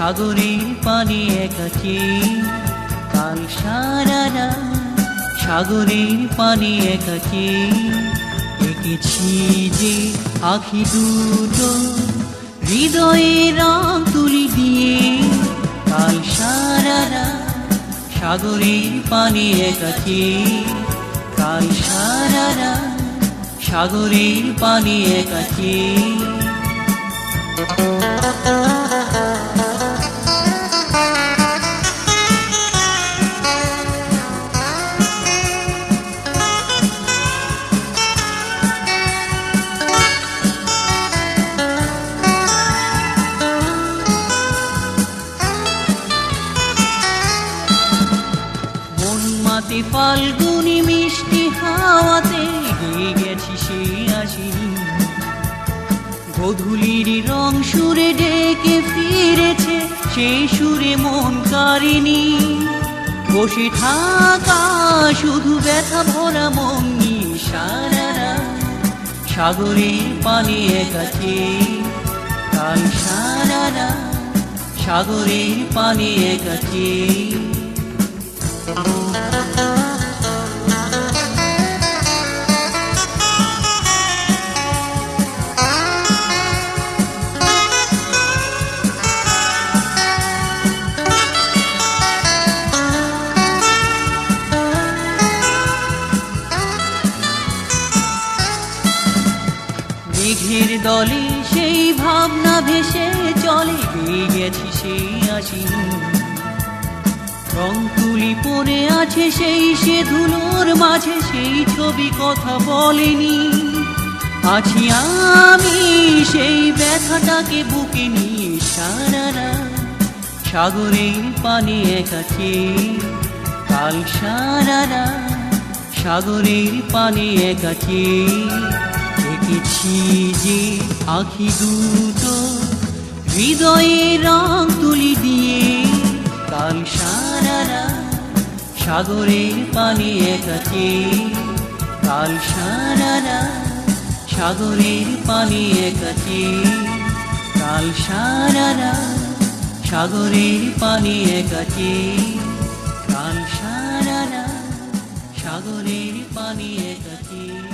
সাগরের পানে একাছে কাল সারারা সাগরের পানে একাছে এঁকেছি যে আখি দুটো হৃদয়ে রং তুলি দিয়ে কাল সারারা সাগরের পানে একাছে কাল সারারা সাগরের পানে একাছে মাতে ফাল্গুনি মিষ্টি হাওয়াতে গেয়ে গেছি সেই আসিনি গোধূলির রং সুরে ডেকে ফিরেছে সেই সুরে মন কারিনি বসে থাকা শুধু ব্যথা ভরা মন সারারা সাগরের পানে একাছে কাল সারারা সাগরের পানে একাছে মেঘের দলে সেই ভাবনা ভেসে চলে গেয়ে গেছি সেই আসিনি রং তুলি পড়ে আছে সেই সে ধুলোর মাঝে সেই ছবি কথা বলেনি আছি আমি সেই ব্যথাটাকে বুকে নিয়ে সারারা সাগরের পানে একাছে কাল সারারা সাগরের পানে একাছে এঁকেছি যে আখি দুটো হৃদয়ে রং তুলি দিয়ে কাল সারারা সাগরের পানে একাছে কাল সারারা সাগরের পানে একাছে কাল সারারা সাগরের পানে একাছে কাল সারারা সাগরের পানে একাছে।